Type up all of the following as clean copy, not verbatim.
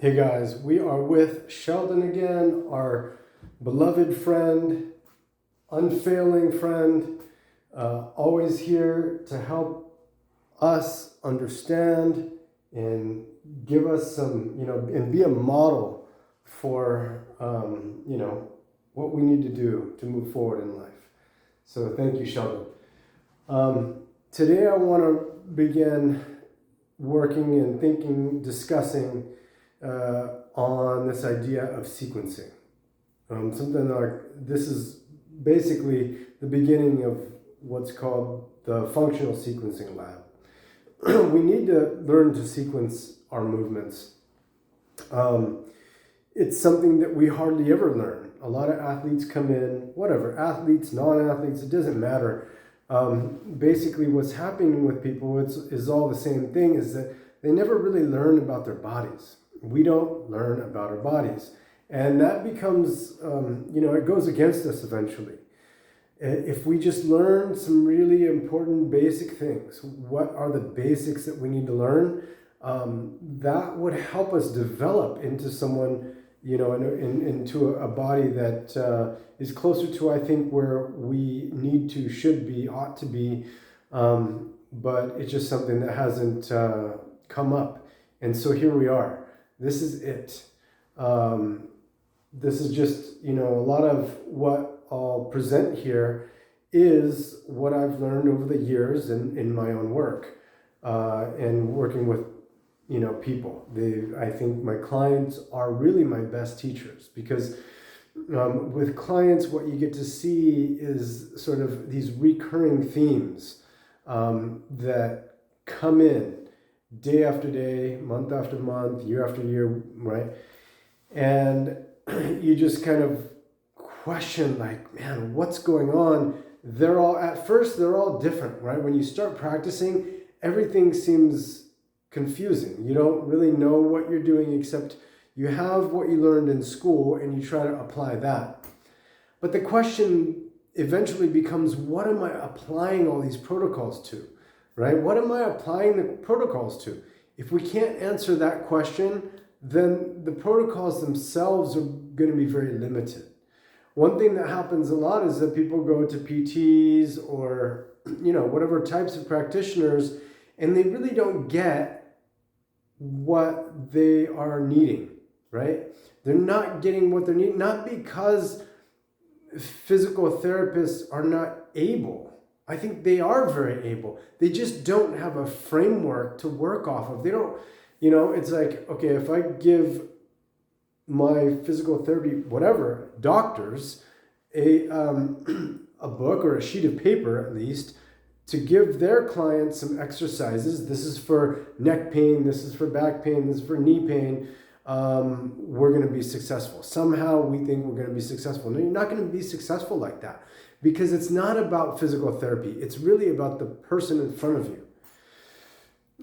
Hey guys, we are with Sheldon again, our beloved friend, unfailing friend, always here to help us understand and give us some, and be a model for, what we need to do to move forward in life. So thank you, Sheldon. Today I want to begin working and thinking, discussing on this idea of sequencing. Something like this is basically the beginning of what's called the functional sequencing lab. We need to learn to sequence our movements. It's something that we hardly ever learn. A lot of athletes come in, whatever, athletes, non-athletes, it doesn't matter. Basically what's happening with people is all the same thing, is that they never really learn about their bodies. We don't learn about our bodies. And that becomes, it goes against us eventually. If we just learn some really important basic things, what are the basics that we need to learn? That would help us develop into someone, into a body that is closer to, I think, where we need to, should be, ought to be. But it's just something that hasn't come up. And so here we are. This is it. This is just, a lot of what I'll present here is what I've learned over the years in my own work and working with, people. I think my clients are really my best teachers, because with clients, what you get to see is sort of these recurring themes that come in day after day, month after month, year after year, right? And you just kind of question, like, man, what's going on? At first, they're all different, right? When you start practicing, everything seems confusing. You don't really know what you're doing, except you have what you learned in school and you try to apply that. But the question eventually becomes, what am I applying all these protocols to? Right? What am I applying the protocols to? If we can't answer that question, then the protocols themselves are going to be very limited. One thing that happens a lot is that people go to PTs or, whatever types of practitioners, and they really don't get what they are needing, right? They're not getting what they're needing, not because physical therapists are not able. I think they are very able. They just don't have a framework to work off of. They don't, it's like, okay, if I give my physical therapy, whatever, doctors, a book or a sheet of paper at least, to give their clients some exercises. This is for neck pain, this is for back pain, this is for knee pain. We're going to be successful. Somehow we think we're going to be successful. No, you're not going to be successful like that, because it's not about physical therapy. It's really about the person in front of you.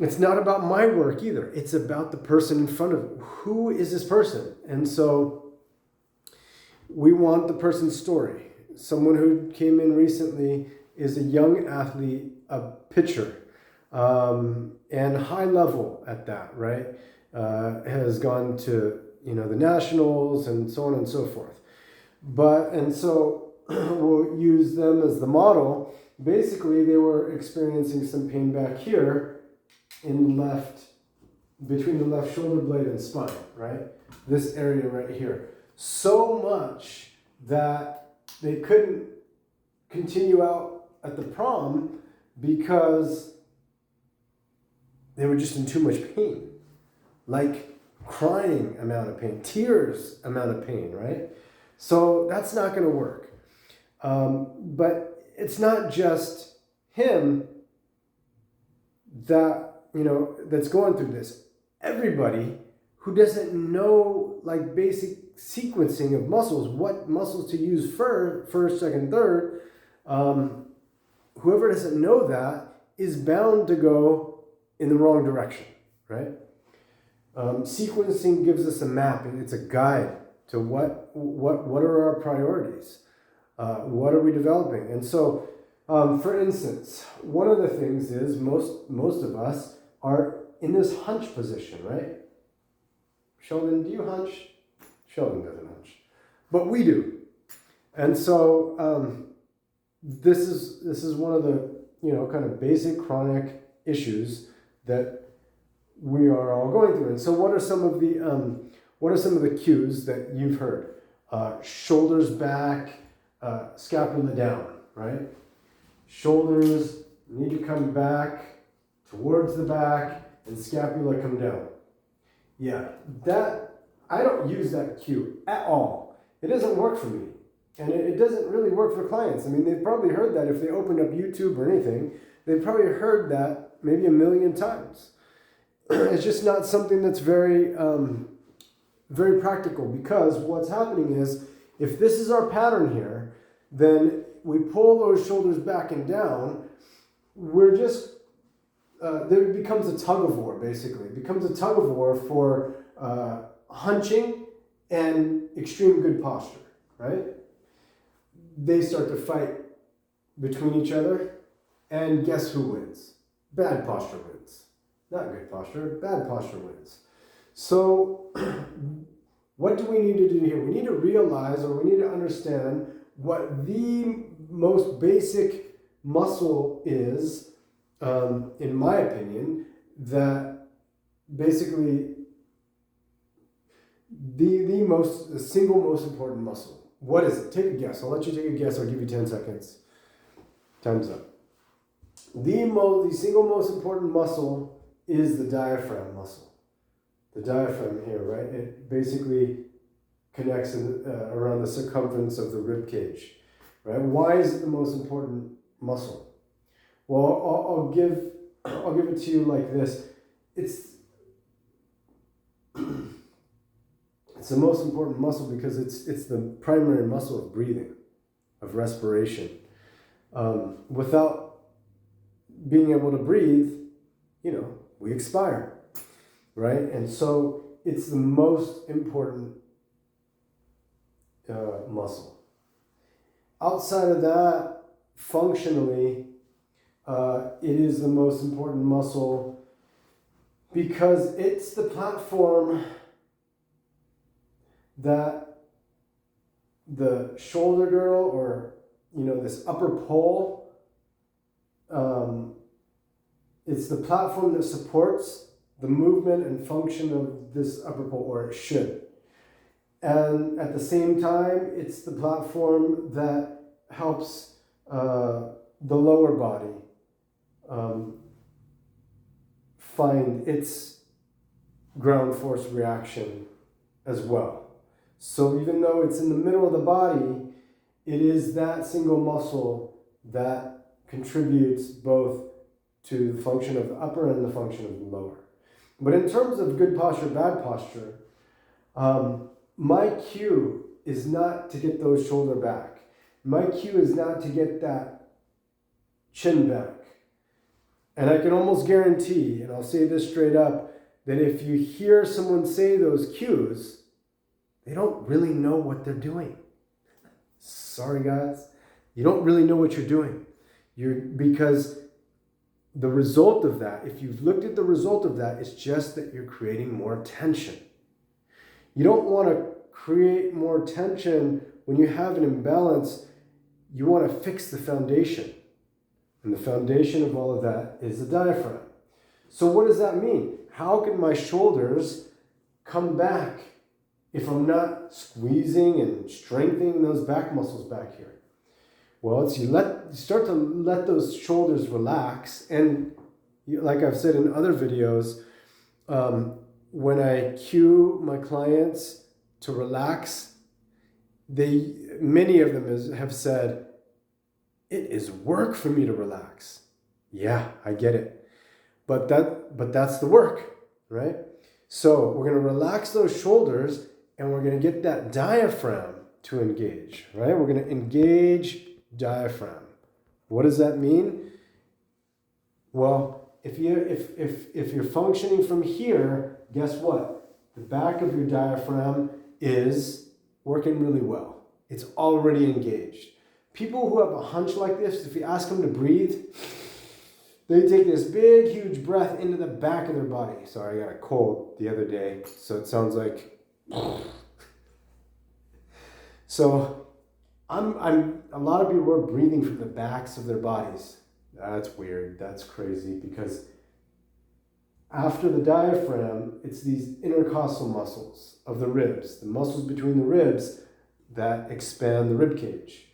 It's not about my work either. It's about the person in front of you. Who is this person? And so we want the person's story. Someone who came in recently is a young athlete, a pitcher, and high level at that, right? Has gone to, the nationals and so on and so forth. And so we'll use them as the model. Basically, they were experiencing some pain back here between the left shoulder blade and spine, right? This area right here. So much that they couldn't continue out at the prom because they were just in too much pain. Like crying amount of pain, tears amount of pain, right? So that's not going to work. But it's not just him that, that's going through this. Everybody who doesn't know like basic sequencing of muscles, what muscles to use first, second, third, whoever doesn't know that is bound to go in the wrong direction, right? Sequencing gives us a map, and it's a guide to what are our priorities. What are we developing? And so, for instance, one of the things is most of us are in this hunch position, right? Sheldon, do you hunch? Sheldon doesn't hunch, but we do. And so this is one of the kind of basic chronic issues that we are all going through. And so what are some of the cues that you've heard? Shoulders back, scapula down, right? Shoulders need to come back towards the back, and scapula come down. Yeah, that I don't use that cue at all. It doesn't work for me. And it doesn't really work for clients. I mean, they've probably heard that if they opened up YouTube or anything, they've probably heard that maybe 1,000,000 times. It's just not something that's very, very practical, because what's happening is, if this is our pattern here, then we pull those shoulders back and down, we're just, there becomes a tug of war, basically. It becomes a tug of war for hunching and extreme good posture, right? They start to fight between each other, and guess who wins? Bad posture wins. Not good posture, bad posture wins. So what do we need to do here? We need to realize, or we need to understand what the most basic muscle is, in my opinion, that basically the single most important muscle. What is it? Take a guess. I'll let you take a guess. I'll give you 10 seconds. Time's up. The single most important muscle is the diaphragm muscle. The diaphragm here, right? It basically connects around the circumference of the rib cage, right? Why is it the most important muscle? Well, I'll give it to you like this. It's the most important muscle because it's the primary muscle of breathing, of respiration. Without being able to breathe, we expire, right? And so it's the most important muscle. Outside of that, functionally, it is the most important muscle because it's the platform that the shoulder girdle, or this upper pole, it's the platform that supports the movement and function of this upper pole, or it should. And at the same time, it's the platform that helps the lower body find its ground force reaction as well. So even though it's in the middle of the body, it is that single muscle that contributes both to the function of the upper and the function of the lower. But in terms of good posture, bad posture, my cue is not to get those shoulder back. My cue is not to get that chin back. And I can almost guarantee, and I'll say this straight up, that if you hear someone say those cues, they don't really know what they're doing. Sorry, guys. You don't really know what you're doing. Because the result of that, if you've looked at the result of that, it's just that you're creating more tension. You don't want to create more tension when you have an imbalance. You want to fix the foundation. And the foundation of all of that is the diaphragm. So what does that mean? How can my shoulders come back if I'm not squeezing and strengthening those back muscles back here? Well, it's you start to let those shoulders relax. And like I've said in other videos, when I cue my clients to relax, many of them have said, it is work for me to relax. Yeah, I get it. But that's the work, right? So we're going to relax those shoulders, and we're going to get that diaphragm to engage, right? We're going to engage diaphragm. What does that mean? Well, if you're functioning from here, guess what? The back of your diaphragm is working really well. It's already engaged. People who have a hunch like this, if you ask them to breathe, They take this big, huge breath into the back of their body. Sorry, I got a cold the other day, so it sounds like. So, I'm. A lot of people are breathing from the backs of their bodies. That's weird. That's crazy because after the diaphragm, it's these intercostal muscles of the ribs, the muscles between the ribs that expand the rib cage.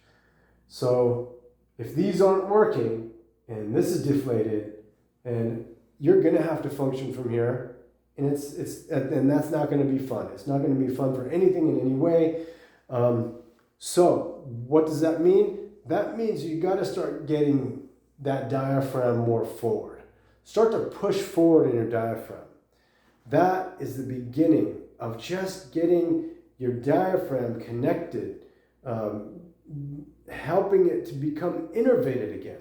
So, if these aren't working, and this is deflated, and you're gonna have to function from here, and and that's not gonna be fun. It's not gonna be fun for anything in any way. So what does that mean? That means you gotta start getting that diaphragm more forward. Start to push forward in your diaphragm. That is the beginning of just getting your diaphragm connected, helping it to become innervated again.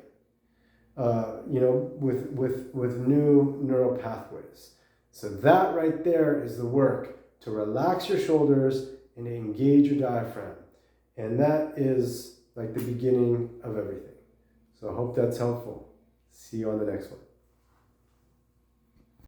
With new neural pathways. So that right there is the work to relax your shoulders and to engage your diaphragm. And that is like the beginning of everything. So I hope that's helpful. See you on the next one.